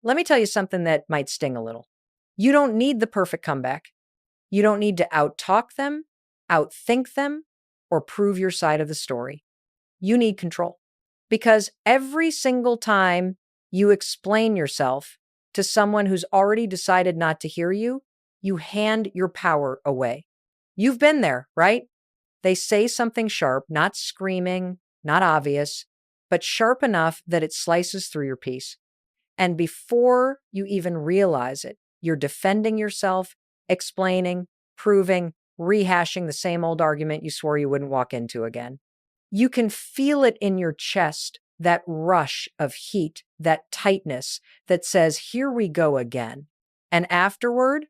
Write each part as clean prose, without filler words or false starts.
Let me tell you something that might sting a little. You don't need the perfect comeback. You don't need to out-talk them, outthink them, or prove your side of the story. You need control. Because every single time you explain yourself to someone who's already decided not to hear you, you hand your power away. You've been there, right? They say something sharp, not screaming, not obvious, but sharp enough that it slices through your peace. And before you even realize it, you're defending yourself, explaining, proving, rehashing the same old argument you swore you wouldn't walk into again. You can feel it in your chest, that rush of heat, that tightness that says, here we go again. And afterward,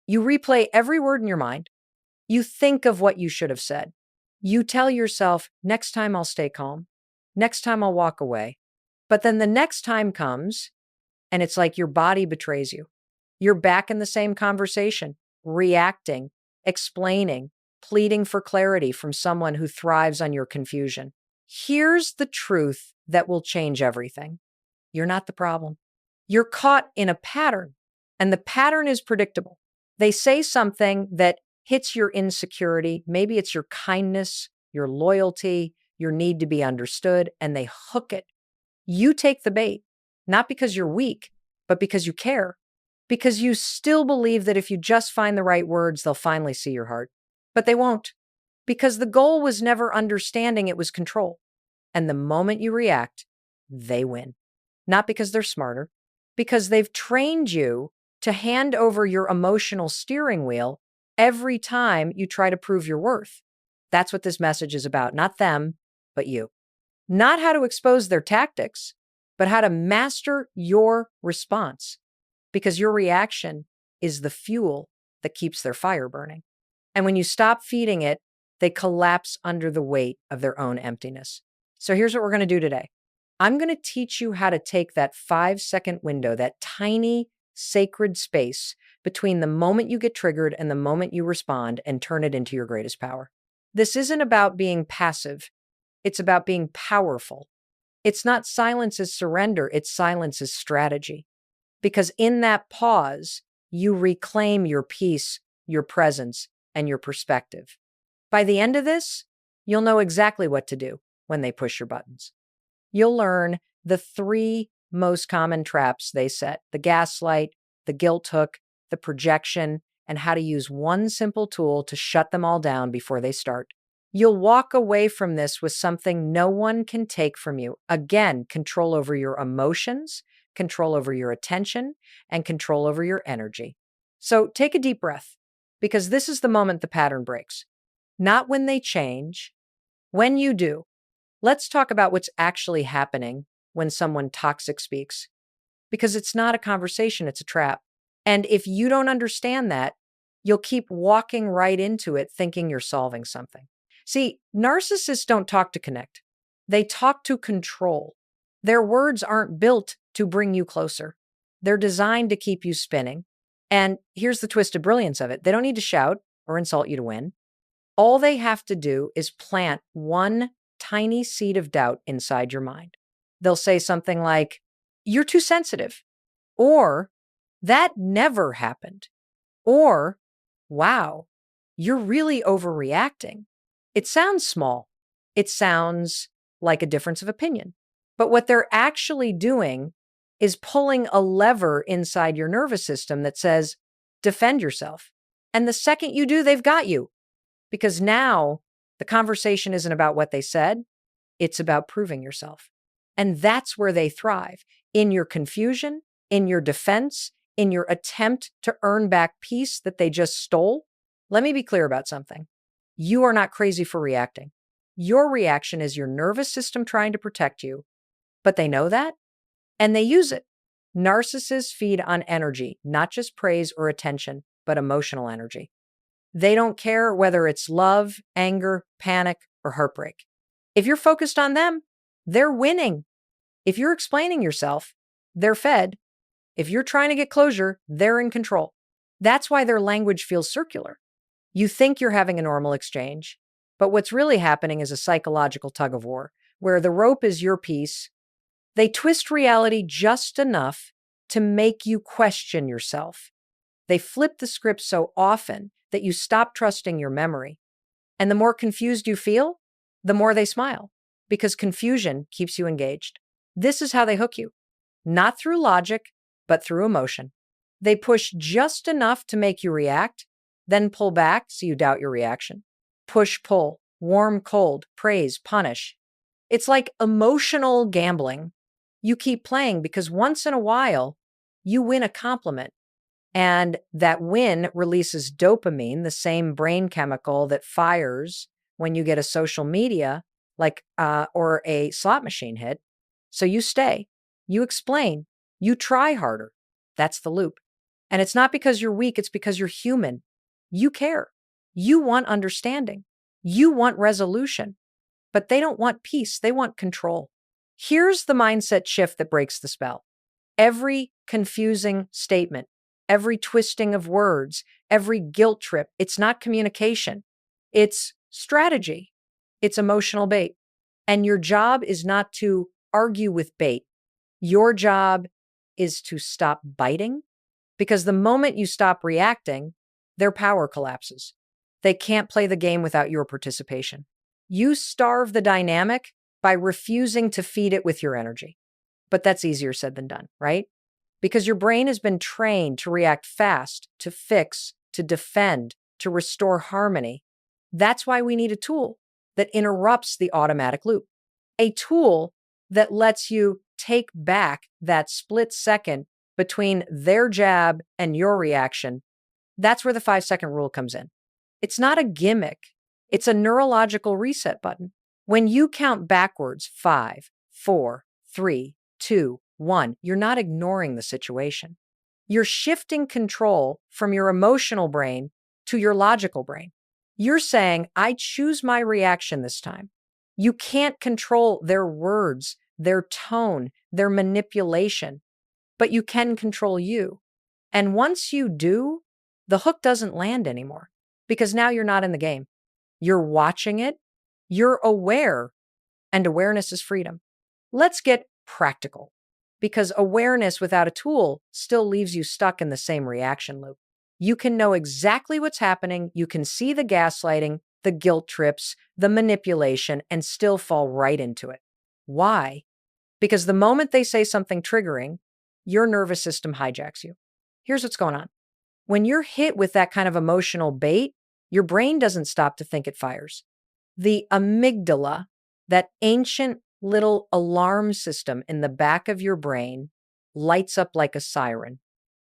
you replay every word in your mind. You think of what you should have said. You tell yourself, next time I'll stay calm. Next time I'll walk away. But then the next time comes, and it's like your body betrays you. You're back in the same conversation, reacting, explaining, pleading for clarity from someone who thrives on your confusion. Here's the truth that will change everything. You're not the problem. You're caught in a pattern, and the pattern is predictable. They say something that hits your insecurity. Maybe it's your kindness, your loyalty, your need to be understood, and they hook it. You take the bait, not because you're weak, but because you care. Because you still believe that if you just find the right words, they'll finally see your heart. But they won't. Because the goal was never understanding, it was control. And the moment you react, they win. Not because they're smarter, because they've trained you to hand over your emotional steering wheel every time you try to prove your worth. That's what this message is about. Not them, but you. Not how to expose their tactics, but how to master your response. Because your reaction is the fuel that keeps their fire burning. And when you stop feeding it, they collapse under the weight of their own emptiness. So here's what we're going to do today. I'm going to teach you how to take that 5-second window, that tiny sacred space between the moment you get triggered and the moment you respond, and turn it into your greatest power. This isn't about being passive. It's about being powerful. It's not silence is surrender. It's silence is strategy. Because in that pause, you reclaim your peace, your presence, and your perspective. By the end of this, you'll know exactly what to do when they push your buttons. You'll learn the 3 most common traps they set: the gaslight, the guilt hook, the projection, and how to use one simple tool to shut them all down before they start. You'll walk away from this with something no one can take from you. Again, control over your emotions, control over your attention, and control over your energy. So take a deep breath, because this is the moment the pattern breaks. Not when they change, when you do. Let's talk about what's actually happening when someone toxic speaks. Because it's not a conversation, it's a trap. And if you don't understand that, you'll keep walking right into it thinking you're solving something. See, narcissists don't talk to connect. They talk to control. Their words aren't built to bring you closer. They're designed to keep you spinning. And here's the twisted brilliance of it. They don't need to shout or insult you to win. All they have to do is plant one tiny seed of doubt inside your mind. They'll say something like, "You're too sensitive," or "That never happened," or "Wow, you're really overreacting." It sounds small. It sounds like a difference of opinion. But what they're actually doing is pulling a lever inside your nervous system that says, defend yourself. And the second you do, they've got you. Because now the conversation isn't about what they said. It's about proving yourself. And that's where they thrive. In your confusion, in your defense, in your attempt to earn back peace that they just stole. Let me be clear about something. You are not crazy for reacting. Your reaction is your nervous system trying to protect you, but they know that and they use it. Narcissists feed on energy, not just praise or attention, but emotional energy. They don't care whether it's love, anger, panic, or heartbreak. If you're focused on them, they're winning. If you're explaining yourself, they're fed. If you're trying to get closure, they're in control. That's why their language feels circular. You think you're having a normal exchange, but what's really happening is a psychological tug of war, where the rope is your piece. They twist reality just enough to make you question yourself. They flip the script so often that you stop trusting your memory. And the more confused you feel, the more they smile, because confusion keeps you engaged. This is how they hook you, not through logic, but through emotion. They push just enough to make you react, then pull back so you doubt your reaction. Push, pull, warm, cold, praise, punish. It's like emotional gambling. You keep playing because once in a while, you win a compliment. And that win releases dopamine, the same brain chemical that fires when you get a social media, or a slot machine hit. So you stay, you explain, you try harder. That's the loop. And it's not because you're weak, it's because you're human. You care. You want understanding. You want resolution. But they don't want peace, they want control. Here's the mindset shift that breaks the spell. Every confusing statement, every twisting of words, every guilt trip, it's not communication. It's strategy. It's emotional bait. And your job is not to argue with bait. Your job is to stop biting, because the moment you stop reacting, their power collapses. They can't play the game without your participation. You starve the dynamic by refusing to feed it with your energy. But that's easier said than done, right? Because your brain has been trained to react fast, to fix, to defend, to restore harmony. That's why we need a tool that interrupts the automatic loop. A tool that lets you take back that split second between their jab and your reaction. That's where the 5-second rule comes in. It's not a gimmick. It's a neurological reset button. When you count backwards, 5, 4, 3, 2, 1, you're not ignoring the situation. You're shifting control from your emotional brain to your logical brain. You're saying, I choose my reaction this time. You can't control their words, their tone, their manipulation, but you can control you. And once you do, the hook doesn't land anymore, because now you're not in the game. You're watching it, you're aware, and awareness is freedom. Let's get practical, because awareness without a tool still leaves you stuck in the same reaction loop. You can know exactly what's happening, you can see the gaslighting, the guilt trips, the manipulation, and still fall right into it. Why? Because the moment they say something triggering, your nervous system hijacks you. Here's what's going on. When you're hit with that kind of emotional bait, your brain doesn't stop to think, it fires. The amygdala, that ancient little alarm system in the back of your brain, lights up like a siren.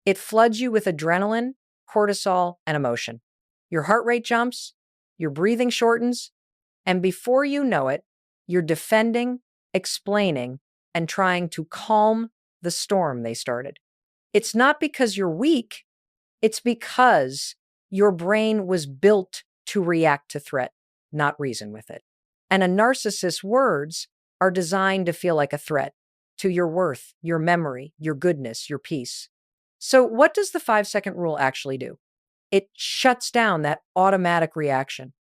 It floods you with adrenaline, cortisol, and emotion. Your heart rate jumps, your breathing shortens, and before you know it, you're defending, explaining, and trying to calm the storm they started. It's not because you're weak, it's because your brain was built to react to threat, not reason with it. And a narcissist's words are designed to feel like a threat to your worth, your memory, your goodness, your peace. So what does the 5-second rule actually do? It shuts down that automatic reaction.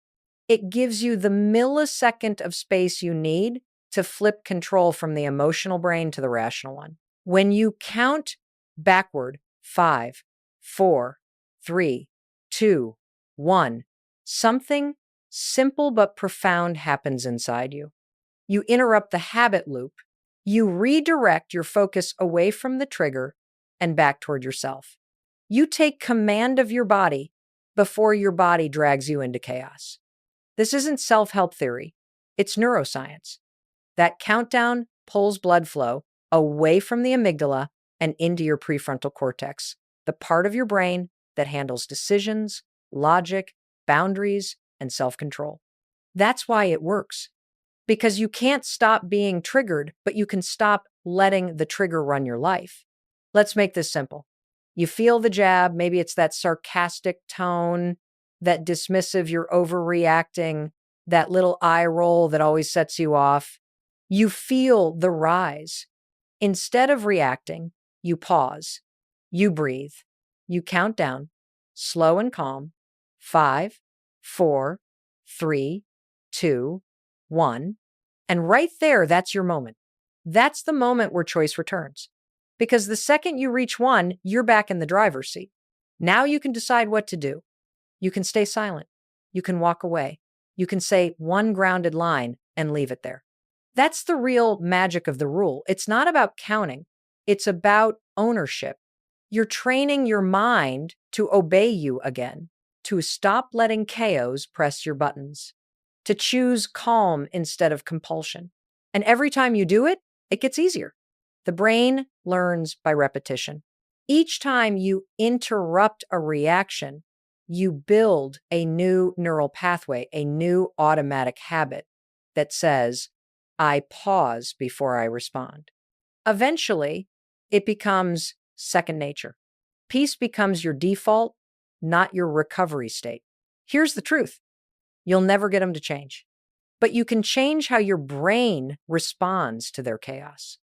It gives you the millisecond of space you need to flip control from the emotional brain to the rational one. When you count backward, 5, 4, 3, 2, 1, something simple but profound happens inside you. You interrupt the habit loop. You redirect your focus away from the trigger and back toward yourself. You take command of your body before your body drags you into chaos. This isn't self-help theory. It's neuroscience. That countdown pulls blood flow away from the amygdala and into your prefrontal cortex, the part of your brain that handles decisions, logic, boundaries, and self-control. That's why it works. Because you can't stop being triggered, but you can stop letting the trigger run your life. Let's make this simple. You feel the jab, maybe it's that sarcastic tone, that dismissive, you're overreacting, that little eye roll that always sets you off. You feel the rise. Instead of reacting, you pause, you breathe, you count down, slow and calm, 5, 4, 3, 2, 1. And right there, that's your moment. That's the moment where choice returns. Because the second you reach one, you're back in the driver's seat. Now you can decide what to do. You can stay silent. You can walk away. You can say one grounded line and leave it there. That's the real magic of the rule. It's not about counting. It's about ownership. You're training your mind to obey you again, to stop letting chaos press your buttons, to choose calm instead of compulsion. And every time you do it, it gets easier. The brain learns by repetition. Each time you interrupt a reaction, you build a new neural pathway, a new automatic habit that says, I pause before I respond. Eventually, it becomes second nature. Peace becomes your default, not your recovery state. Here's the truth. You'll never get them to change, but you can change how your brain responds to their chaos.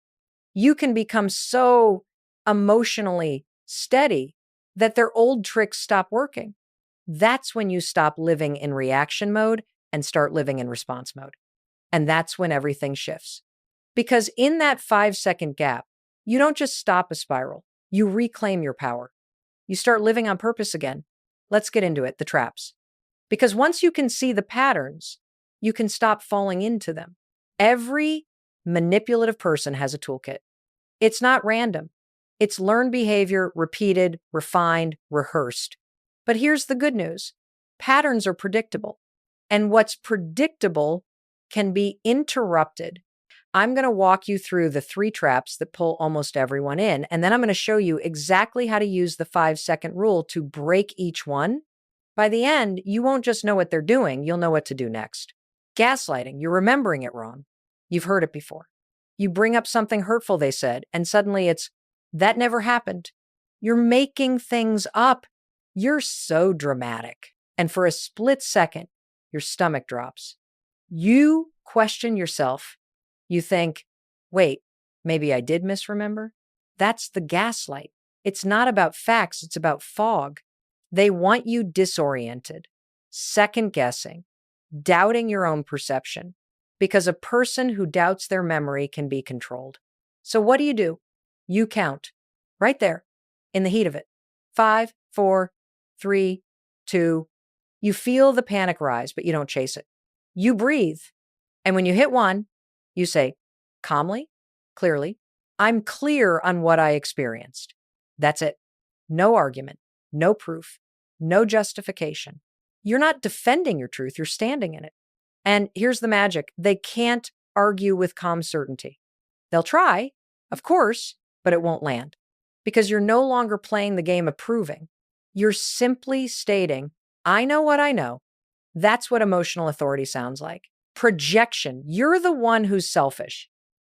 You can become so emotionally steady that their old tricks stop working. That's when you stop living in reaction mode and start living in response mode. And that's when everything shifts. Because in that 5-second gap, you don't just stop a spiral, you reclaim your power. You start living on purpose again. Let's get into it, the traps. Because once you can see the patterns, you can stop falling into them. Every manipulative person has a toolkit. It's not random. It's learned behavior, repeated, refined, rehearsed. But here's the good news. Patterns are predictable. And what's predictable can be interrupted. I'm going to walk you through the 3 traps that pull almost everyone in, and then I'm going to show you exactly how to use the 5-second rule to break each one. By the end, you won't just know what they're doing, you'll know what to do next. Gaslighting, you're remembering it wrong. You've heard it before. You bring up something hurtful they said, and suddenly it's, that never happened. You're making things up. You're so dramatic. And for a split second, your stomach drops. You question yourself. You think, wait, maybe I did misremember? That's the gaslight. It's not about facts, it's about fog. They want you disoriented, second guessing, doubting your own perception, because a person who doubts their memory can be controlled. So what do? You count right there in the heat of it. 5, 4, 3, 2. You feel the panic rise, but you don't chase it. You breathe. And when you hit 1, you say, calmly, clearly, I'm clear on what I experienced. That's it. No argument, no proof, no justification. You're not defending your truth, you're standing in it. And here's the magic. They can't argue with calm certainty. They'll try, of course, but it won't land because you're no longer playing the game of proving. You're simply stating, I know what I know. That's what emotional authority sounds like. Projection. You're the one who's selfish.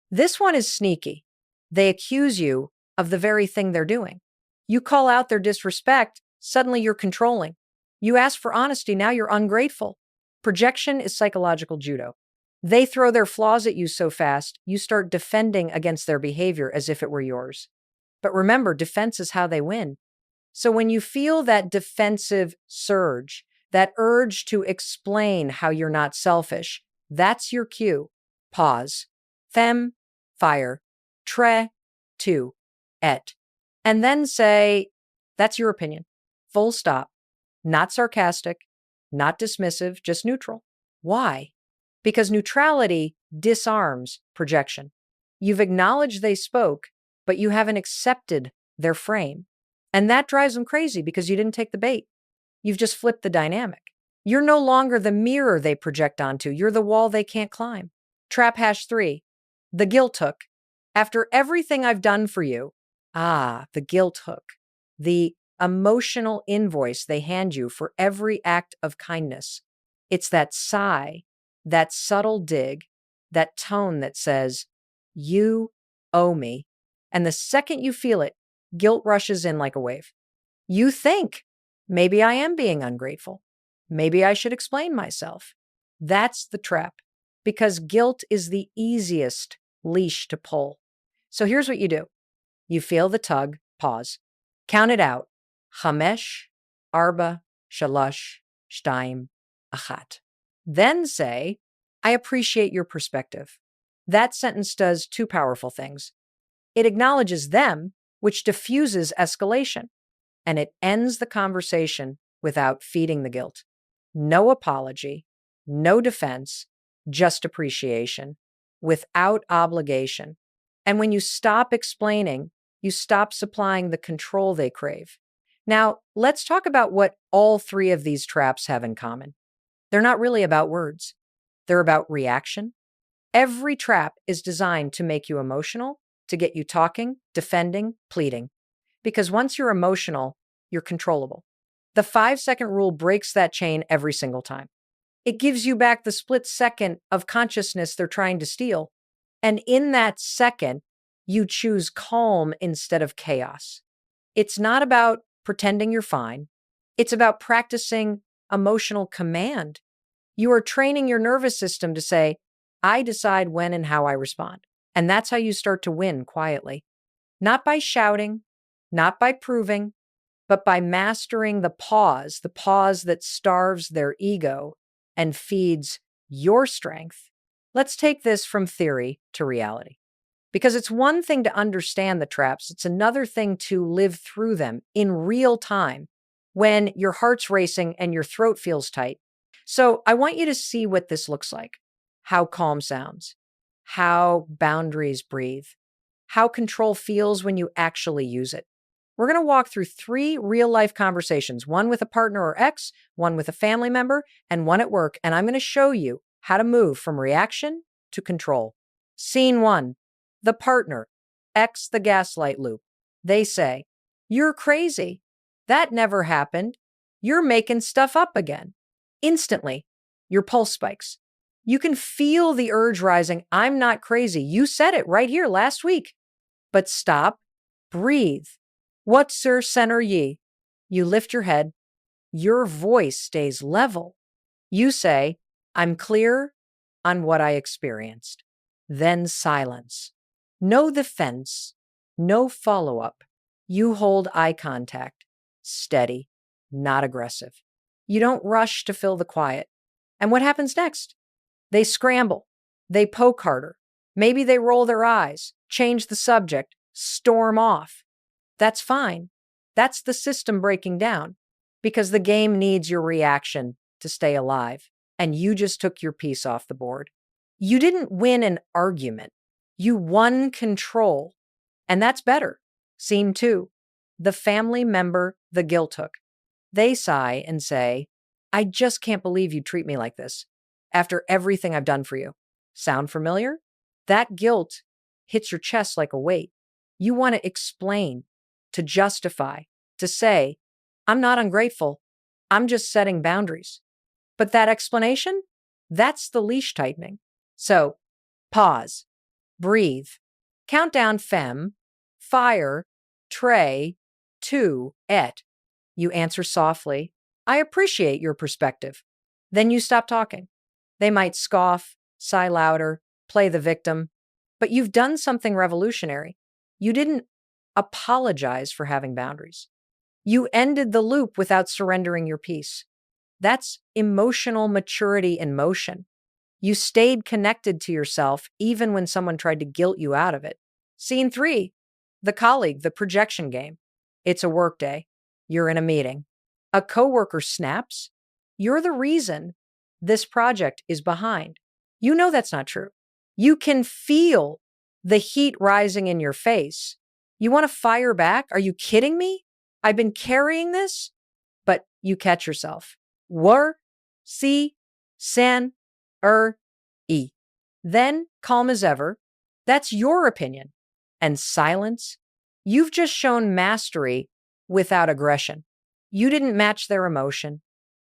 This one is sneaky. They accuse you of the very thing they're doing. You call out their disrespect, suddenly you're controlling. You ask for honesty, now you're ungrateful. Projection is psychological judo. They throw their flaws at you so fast, you start defending against their behavior as if it were yours. But remember, defense is how they win. So when you feel that defensive surge, that urge to explain how you're not selfish, that's your cue. Pause. Fem, fire. Tre, tu, et. And then say, that's your opinion. Full stop. Not sarcastic, not dismissive, just neutral. Why? Because neutrality disarms projection. You've acknowledged they spoke, but you haven't accepted their frame. And that drives them crazy because you didn't take the bait. You've just flipped the dynamic. You're no longer the mirror they project onto. You're the wall they can't climb. Trap #3, the guilt hook. After everything I've done for you, the guilt hook, the emotional invoice they hand you for every act of kindness. It's that sigh, that subtle dig, that tone that says, you owe me. And the second you feel it, guilt rushes in like a wave. You think, maybe I am being ungrateful. Maybe I should explain myself. That's the trap, because guilt is the easiest leash to pull. So here's what you do. You feel the tug, pause, count it out. Chamesh, arba, shalosh, shtaim, achat. Then say, I appreciate your perspective. That sentence does 2 powerful things. It acknowledges them, which diffuses escalation, and it ends the conversation without feeding the guilt. No apology, no defense, just appreciation, without obligation. And when you stop explaining, you stop supplying the control they crave. Now, let's talk about what all three of these traps have in common. They're not really about words, they're about reaction. Every trap is designed to make you emotional, to get you talking, defending, pleading. Because once you're emotional, you're controllable. The 5-second rule breaks that chain every single time. It gives you back the split second of consciousness they're trying to steal. And in that second, you choose calm instead of chaos. It's not about pretending you're fine. It's about practicing emotional command. You are training your nervous system to say, I decide when and how I respond. And that's how you start to win quietly. Not by shouting, not by proving, but by mastering the pause that starves their ego and feeds your strength. Let's take this from theory to reality. Because it's one thing to understand the traps, it's another thing to live through them in real time when your heart's racing and your throat feels tight. So I want you to see what this looks like, how calm sounds, how boundaries breathe, how control feels when you actually use it. We're going to walk through 3 real-life conversations, one with a partner or ex, one with a family member, and one at work, and I'm going to show you how to move from reaction to control. Scene 1. The partner, ex the gaslight loop. They say, "You're crazy. That never happened. You're making stuff up again." Instantly, your pulse spikes. You can feel the urge rising. I'm not crazy. You said it right here last week. But stop, breathe. What, sir, center ye? You lift your head. Your voice stays level. You say, I'm clear on what I experienced. Then silence. No defense, no follow-up. You hold eye contact, steady, not aggressive. You don't rush to fill the quiet. And what happens next? They scramble. They poke harder. Maybe they roll their eyes, change the subject, storm off. That's fine. That's the system breaking down because the game needs your reaction to stay alive. And you just took your piece off the board. You didn't win an argument. You won control. And that's better. Scene 2. The family member, the guilt hook. They sigh and say, I just can't believe you treat me like this after everything I've done for you. Sound familiar? That guilt hits your chest like a weight. You want to explain, to justify, to say, I'm not ungrateful. I'm just setting boundaries. But that explanation, that's the leash tightening. So pause, breathe, count down fem, fire, tray, two, et. You answer softly, I appreciate your perspective. Then you stop talking. They might scoff, sigh louder, play the victim, but you've done something revolutionary. You didn't apologize for having boundaries. You ended the loop without surrendering your peace. That's emotional maturity in motion. You stayed connected to yourself even when someone tried to guilt you out of it. Scene 3, the colleague, the projection game. It's a work day. You're in a meeting. A coworker snaps. You're the reason this project is behind. You know that's not true. You can feel the heat rising in your face. You want to fire back? Are you kidding me? I've been carrying this? But you catch yourself. Were, si, san, e. Then, calm as ever, that's your opinion. And silence, you've just shown mastery without aggression. You didn't match their emotion.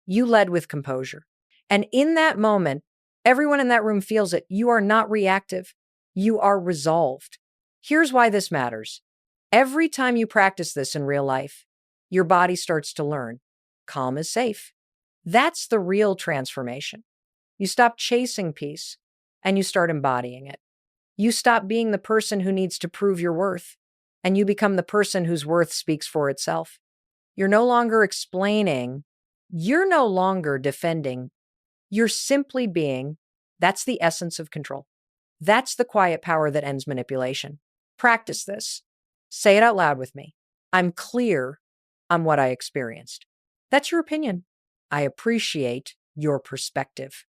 You led with composure. And in that moment, everyone in that room feels it. You are not reactive. You are resolved. Here's why this matters. Every time you practice this in real life, your body starts to learn. Calm is safe. That's the real transformation. You stop chasing peace and you start embodying it. You stop being the person who needs to prove your worth and you become the person whose worth speaks for itself. You're no longer explaining. You're no longer defending. You're simply being. That's the essence of control. That's the quiet power that ends manipulation. Practice this. Say it out loud with me. I'm clear on what I experienced. That's your opinion. I appreciate your perspective.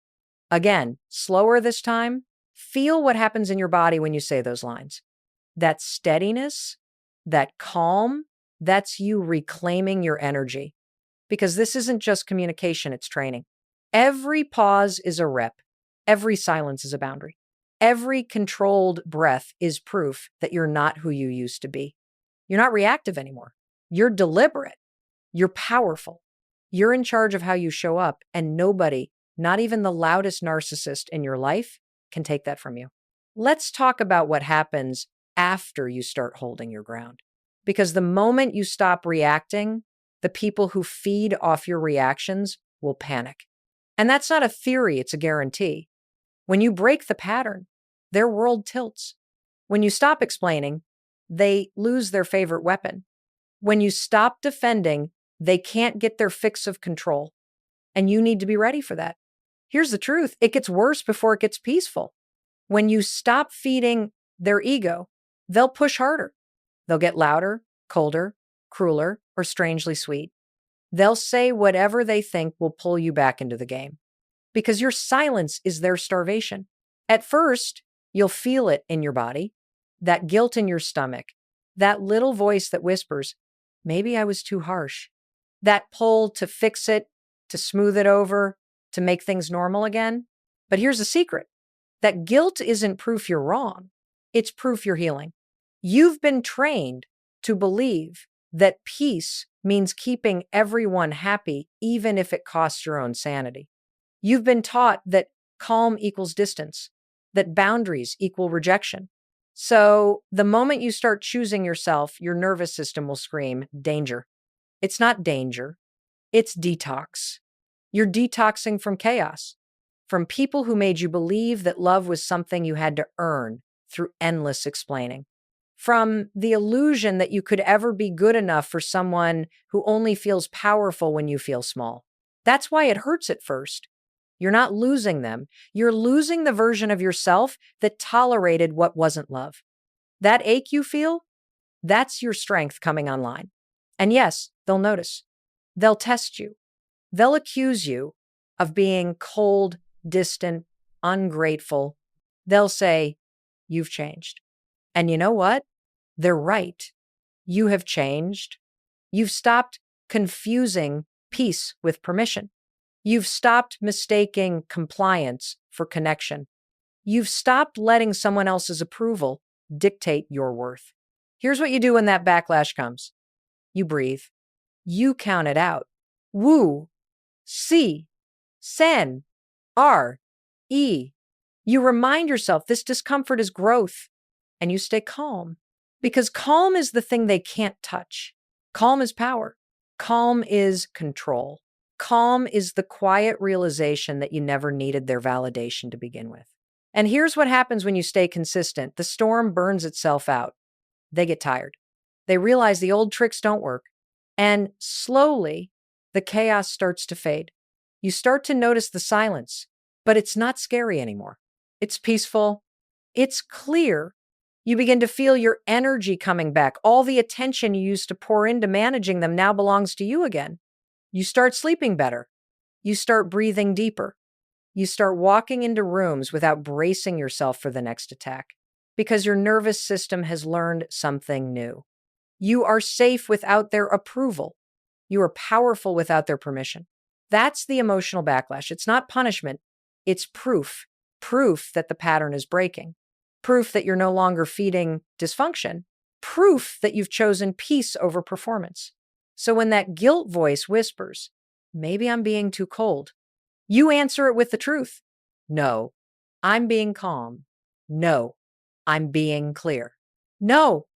Again, slower this time. Feel what happens in your body when you say those lines. That steadiness, that calm, that's you reclaiming your energy. Because this isn't just communication, it's training. Every pause is a rep. Every silence is a boundary. Every controlled breath is proof that you're not who you used to be. You're not reactive anymore. You're deliberate. You're powerful. You're in charge of how you show up, and nobody, not even the loudest narcissist in your life, can take that from you. Let's talk about what happens after you start holding your ground. Because the moment you stop reacting, the people who feed off your reactions will panic. And that's not a theory, it's a guarantee. When you break the pattern, their world tilts. When you stop explaining, they lose their favorite weapon. When you stop defending, they can't get their fix of control. And you need to be ready for that. Here's the truth. It gets worse before it gets peaceful. When you stop feeding their ego, they'll push harder. They'll get louder, colder, crueler, or strangely sweet. They'll say whatever they think will pull you back into the game. Because your silence is their starvation. At first, you'll feel it in your body, that guilt in your stomach, that little voice that whispers, maybe I was too harsh. That pull to fix it, to smooth it over, to make things normal again. But here's the secret. That guilt isn't proof you're wrong. It's proof you're healing. You've been trained to believe that peace means keeping everyone happy, even if it costs your own sanity. You've been taught that calm equals distance, that boundaries equal rejection. So the moment you start choosing yourself, your nervous system will scream, danger. It's not danger. It's detox. You're detoxing from chaos, from people who made you believe that love was something you had to earn through endless explaining, from the illusion that you could ever be good enough for someone who only feels powerful when you feel small. That's why it hurts at first. You're not losing them. You're losing the version of yourself that tolerated what wasn't love. That ache you feel, that's your strength coming online. And yes, they'll notice. They'll test you. They'll accuse you of being cold, distant, ungrateful. They'll say, you've changed. And you know what? They're right. You have changed. You've stopped confusing peace with permission. You've stopped mistaking compliance for connection. You've stopped letting someone else's approval dictate your worth. Here's what you do when that backlash comes. You breathe. You count it out. Woo, si, sen, R, E. You remind yourself this discomfort is growth, and you stay calm. Because calm is the thing they can't touch. Calm is power. Calm is control. Calm is the quiet realization that you never needed their validation to begin with. And here's what happens when you stay consistent. The storm burns itself out. They get tired. They realize the old tricks don't work. And slowly, the chaos starts to fade. You start to notice the silence, but it's not scary anymore. It's peaceful. It's clear. You begin to feel your energy coming back. All the attention you used to pour into managing them now belongs to you again. You start sleeping better. You start breathing deeper. You start walking into rooms without bracing yourself for the next attack because your nervous system has learned something new. You are safe without their approval. You are powerful without their permission. That's the emotional backlash. It's not punishment. It's proof that the pattern is breaking, proof that you're no longer feeding dysfunction, proof that you've chosen peace over performance. So when that guilt voice whispers, maybe I'm being too cold, you answer it with the truth. No, I'm being calm. No, I'm being clear. No,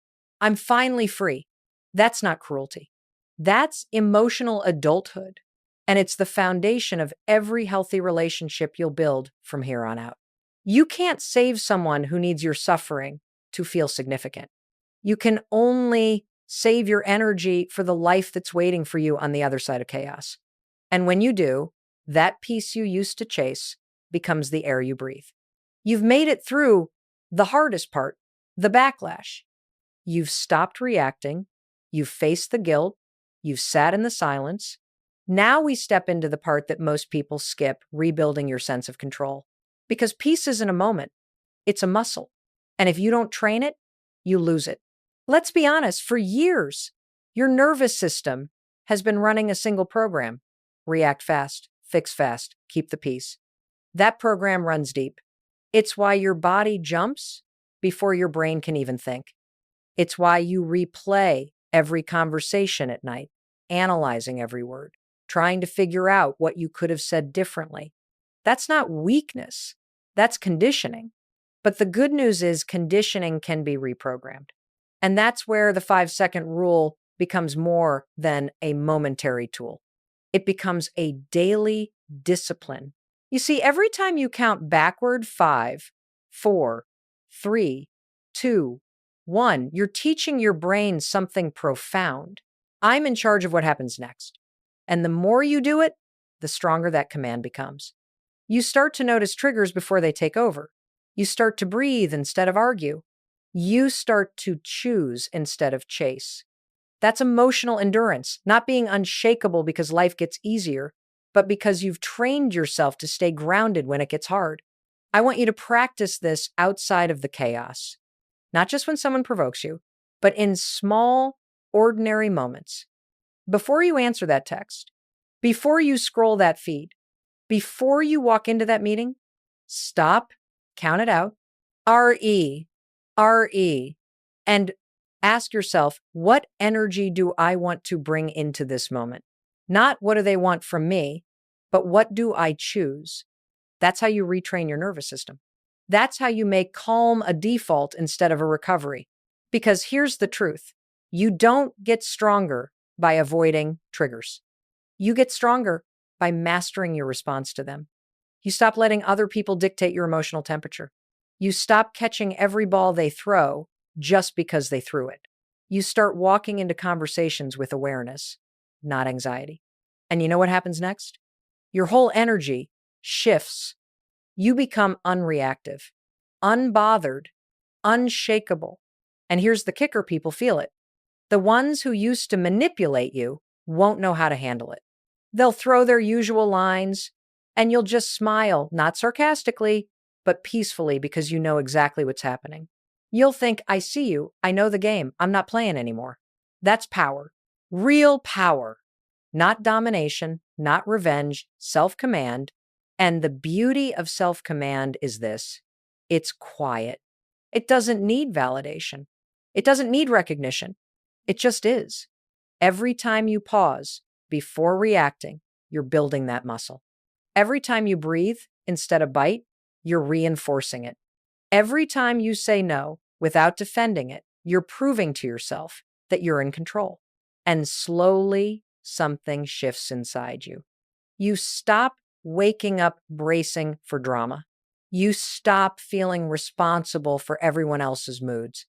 I'm finally free. That's not cruelty. That's emotional adulthood. And it's the foundation of every healthy relationship you'll build from here on out. You can't save someone who needs your suffering to feel significant. You can only save your energy for the life that's waiting for you on the other side of chaos. And when you do, that peace you used to chase becomes the air you breathe. You've made it through the hardest part, the backlash. You've stopped reacting. You've faced the guilt. You've sat in the silence. Now we step into the part that most people skip, rebuilding your sense of control. Because peace isn't a moment, it's a muscle. And if you don't train it, you lose it. Let's be honest, for years, your nervous system has been running a single program: react fast, fix fast, keep the peace. That program runs deep. It's why your body jumps before your brain can even think. It's why you replay every conversation at night, analyzing every word, trying to figure out what you could have said differently. That's not weakness, that's conditioning. But the good news is conditioning can be reprogrammed. And that's where the 5-second rule becomes more than a momentary tool. It becomes a daily discipline. You see, every time you count backward 5, 4, 3, 2, 1, you're teaching your brain something profound. I'm in charge of what happens next. And the more you do it, the stronger that command becomes. You start to notice triggers before they take over. You start to breathe instead of argue. You start to choose instead of chase. That's emotional endurance, not being unshakable because life gets easier, but because you've trained yourself to stay grounded when it gets hard. I want you to practice this outside of the chaos, not just when someone provokes you, but in small, ordinary moments. Before you answer that text, before you scroll that feed, before you walk into that meeting, stop, count it out, R-E, R-E, and ask yourself, what energy do I want to bring into this moment? Not what do they want from me, but what do I choose? That's how you retrain your nervous system. That's how you make calm a default instead of a recovery. Because here's the truth. You don't get stronger by avoiding triggers. You get stronger by mastering your response to them. You stop letting other people dictate your emotional temperature. You stop catching every ball they throw just because they threw it. You start walking into conversations with awareness, not anxiety. And you know what happens next? Your whole energy shifts. You become unreactive, unbothered, unshakable. And here's the kicker: people feel it. The ones who used to manipulate you won't know how to handle it. They'll throw their usual lines, and you'll just smile, not sarcastically, but peacefully, because you know exactly what's happening. You'll think, I see you, I know the game, I'm not playing anymore. That's power, real power, not domination, not revenge, self-command. And the beauty of self-command is this: it's quiet. It doesn't need validation. It doesn't need recognition. It just is. Every time you pause before reacting, you're building that muscle. Every time you breathe instead of bite, you're reinforcing it. Every time you say no without defending it, you're proving to yourself that you're in control. And slowly, something shifts inside you. You stop waking up bracing for drama. You stop feeling responsible for everyone else's moods.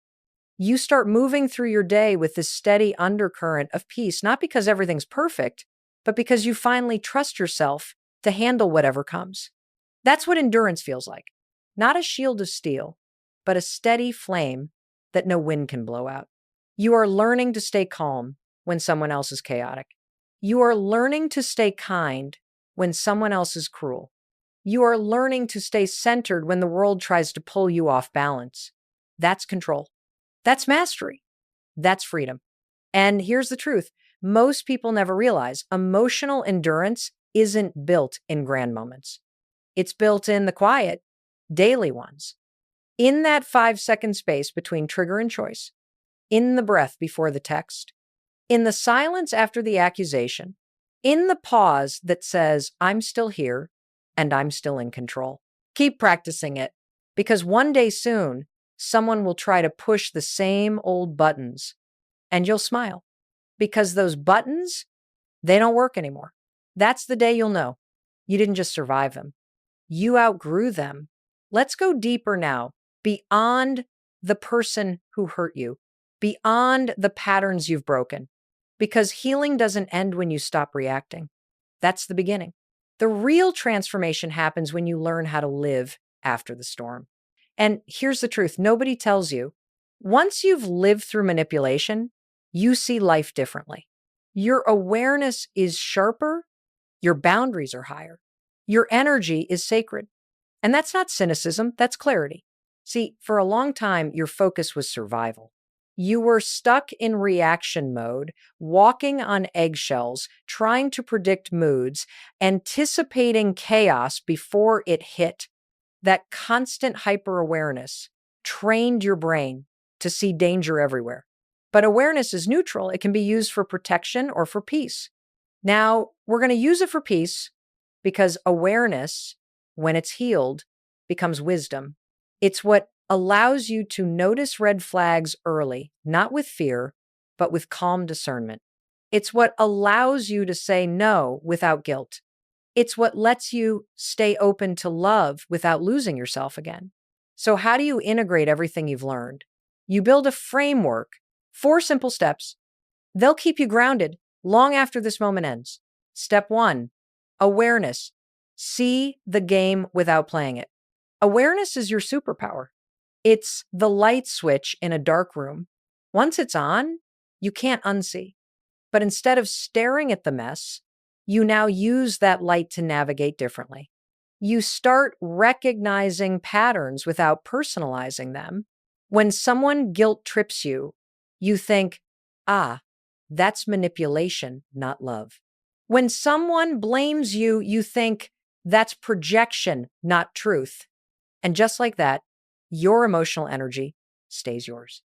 You start moving through your day with this steady undercurrent of peace, not because everything's perfect, but because you finally trust yourself to handle whatever comes. That's what endurance feels like. Not a shield of steel, but a steady flame that no wind can blow out. You are learning to stay calm when someone else is chaotic. You are learning to stay kind when someone else is cruel. You are learning to stay centered when the world tries to pull you off balance. That's control. That's mastery. That's freedom. And here's the truth. Most people never realize emotional endurance isn't built in grand moments. It's built in the quiet, daily ones. In that 5-second space between trigger and choice, in the breath before the text, in the silence after the accusation, in the pause that says, I'm still here and I'm still in control. Keep practicing it, because one day soon, someone will try to push the same old buttons and you'll smile, because those buttons, they don't work anymore. That's the day you'll know you didn't just survive them. You outgrew them. Let's go deeper now, beyond the person who hurt you, beyond the patterns you've broken, because healing doesn't end when you stop reacting. That's the beginning. The real transformation happens when you learn how to live after the storm. And here's the truth. Nobody tells you Once you've lived through manipulation, you see life differently. Your awareness is sharper, your boundaries are higher, your energy is sacred. And that's not cynicism, that's clarity. See, for a long time, your focus was survival. You were stuck in reaction mode, walking on eggshells, trying to predict moods, anticipating chaos before it hit. That constant hyper awareness trained your brain to see danger everywhere. But awareness is neutral, it can be used for protection or for peace. Now, we're going to use it for peace because awareness, when it's healed, becomes wisdom. It's what allows you to notice red flags early, not with fear, but with calm discernment. It's what allows you to say no without guilt. It's what lets you stay open to love without losing yourself again. So, how do you integrate everything you've learned? You build a framework, 4 simple steps. They'll keep you grounded long after this moment ends. Step 1, awareness. See the game without playing it. Awareness is your superpower. It's the light switch in a dark room. Once it's on, you can't unsee. But instead of staring at the mess, you now use that light to navigate differently. You start recognizing patterns without personalizing them. When someone guilt trips you, you think, that's manipulation, not love. When someone blames you, you think, that's projection, not truth. And just like that, your emotional energy stays yours.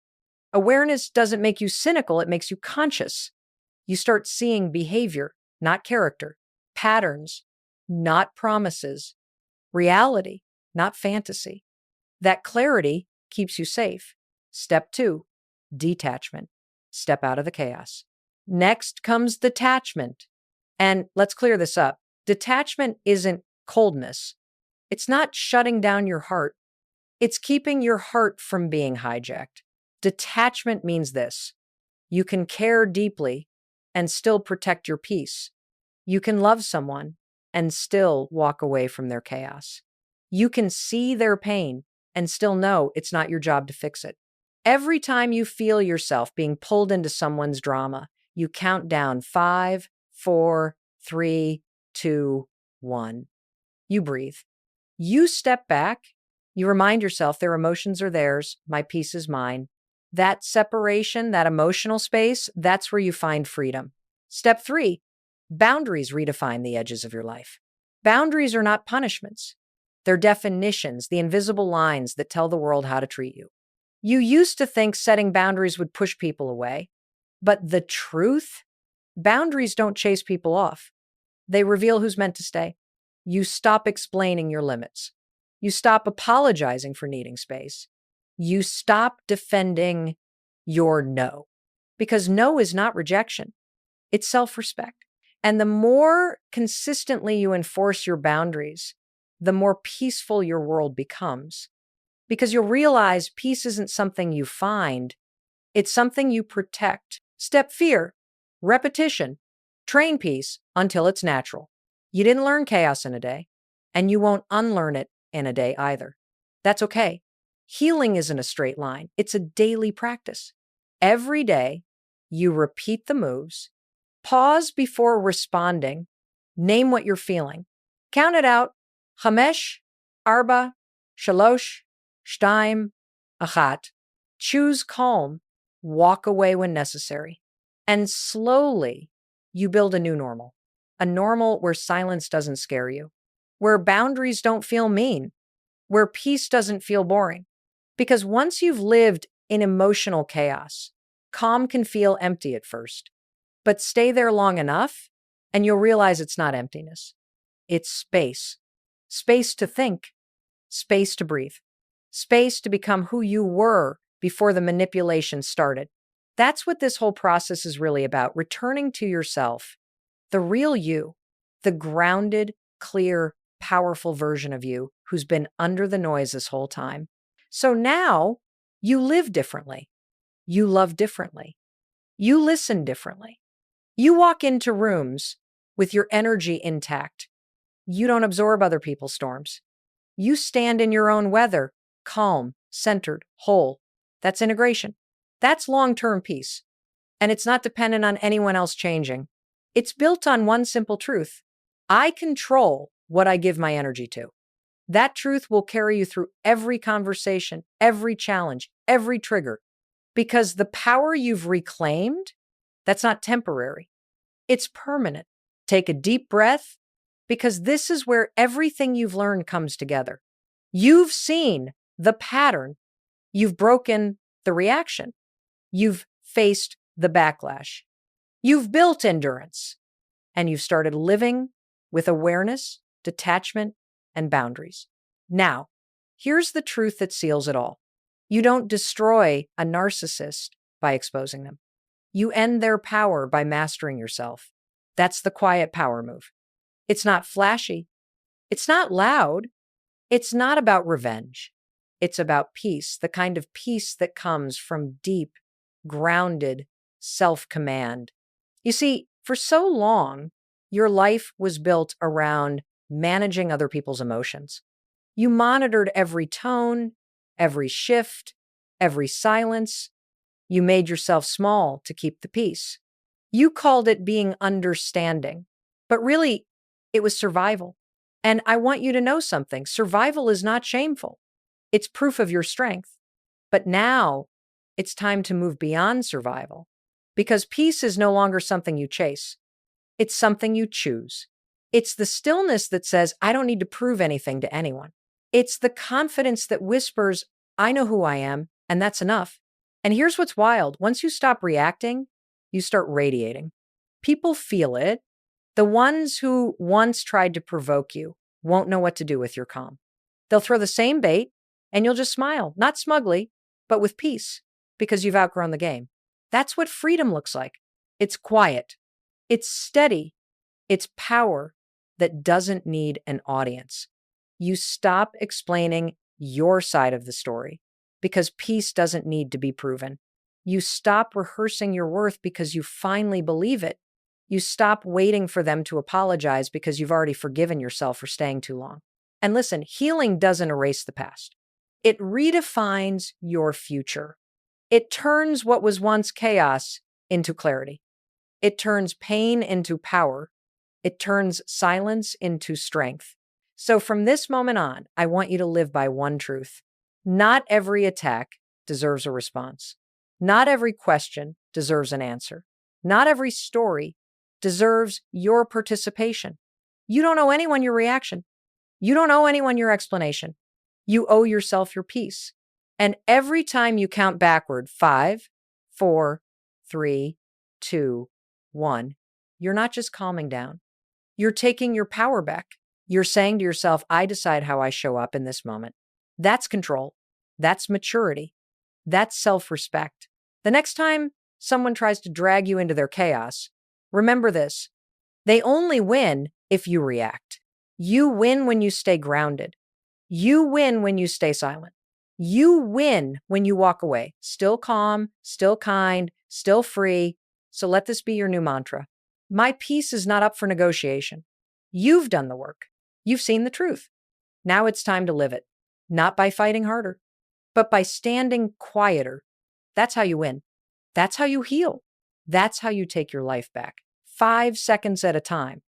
Awareness doesn't make you cynical, it makes you conscious. You start seeing behavior, not character, patterns, not promises, reality, not fantasy. That clarity keeps you safe. Step 2, detachment. Step out of the chaos. Next comes detachment. And let's clear this up. Detachment isn't coldness. It's not shutting down your heart. It's keeping your heart from being hijacked. Detachment means this: you can care deeply and still protect your peace. You can love someone and still walk away from their chaos. You can see their pain and still know it's not your job to fix it. Every time you feel yourself being pulled into someone's drama, you count down 5, 4, 3, 2, 1. You breathe. You step back. You remind yourself their emotions are theirs, my peace is mine. That separation, that emotional space, that's where you find freedom. Step 3, boundaries redefine the edges of your life. Boundaries are not punishments. They're definitions, the invisible lines that tell the world how to treat you. You used to think setting boundaries would push people away, but the truth? Boundaries don't chase people off. They reveal who's meant to stay. You stop explaining your limits. You stop apologizing for needing space. You stop defending your no, because no is not rejection. It's self-respect. And the more consistently you enforce your boundaries, the more peaceful your world becomes. Because you'll realize peace isn't something you find, it's something you protect. Step fear, repetition. Train peace until it's natural. You didn't learn chaos in a day, and you won't unlearn it in a day either. That's okay. Healing isn't a straight line, it's a daily practice. Every day, you repeat the moves, pause before responding, name what you're feeling. Count it out. 5, 4, 3, 2, 1. Choose calm. Walk away when necessary. And slowly, you build a new normal. A normal where silence doesn't scare you, where boundaries don't feel mean, where peace doesn't feel boring. Because once you've lived in emotional chaos, calm can feel empty at first. But stay there long enough, and you'll realize it's not emptiness. It's space. Space to think. Space to breathe. Space to become who you were before the manipulation started. That's what this whole process is really about, returning to yourself, the real you, the grounded, clear, powerful version of you who's been under the noise this whole time. So now you live differently. You love differently. You listen differently. You walk into rooms with your energy intact. You don't absorb other people's storms. You stand in your own weather, calm, centered, whole. That's integration. That's long-term peace. And it's not dependent on anyone else changing. It's built on one simple truth. I control what I give my energy to. That truth will carry you through every conversation, every challenge, every trigger, because the power you've reclaimed, that's not temporary. It's permanent. Take a deep breath, because this is where everything you've learned comes together. You've seen the pattern. You've broken the reaction. You've faced the backlash. You've built endurance, and you've started living with awareness, detachment, and boundaries. Now, here's the truth that seals it all. You don't destroy a narcissist by exposing them. You end their power by mastering yourself. That's the quiet power move. It's not flashy. It's not loud. It's not about revenge. It's about peace, the kind of peace that comes from deep, grounded self-command. You see, for so long, your life was built around managing other people's emotions. You monitored every tone, every shift, every silence. You made yourself small to keep the peace. You called it being understanding, but really, it was survival. And I want you to know something. Survival is not shameful. It's proof of your strength. But now it's time to move beyond survival, because peace is no longer something you chase. It's something you choose. It's the stillness that says, I don't need to prove anything to anyone. It's the confidence that whispers, I know who I am, and that's enough. And here's what's wild. Once you stop reacting, you start radiating. People feel it. The ones who once tried to provoke you won't know what to do with your calm. They'll throw the same bait, and you'll just smile, not smugly, but with peace, because you've outgrown the game. That's what freedom looks like. It's quiet. It's steady. It's power that doesn't need an audience. You stop explaining your side of the story because peace doesn't need to be proven. You stop rehearsing your worth because you finally believe it. You stop waiting for them to apologize because you've already forgiven yourself for staying too long. And listen, healing doesn't erase the past. It redefines your future. It turns what was once chaos into clarity. It turns pain into power. It turns silence into strength. So from this moment on, I want you to live by one truth. Not every attack deserves a response. Not every question deserves an answer. Not every story deserves your participation. You don't owe anyone your reaction. You don't owe anyone your explanation. You owe yourself your peace. And every time you count backward, 5, 4, 3, 2, 1, you're not just calming down. You're taking your power back. You're saying to yourself, I decide how I show up in this moment. That's control. That's maturity. That's self-respect. The next time someone tries to drag you into their chaos, remember this. They only win if you react. You win when you stay grounded. You win when you stay silent. You win when you walk away, still calm, still kind, still free. So let this be your new mantra. My peace is not up for negotiation. You've done the work. You've seen the truth. Now it's time to live it, not by fighting harder, but by standing quieter. That's how you win. That's how you heal. That's how you take your life back, 5 seconds at a time.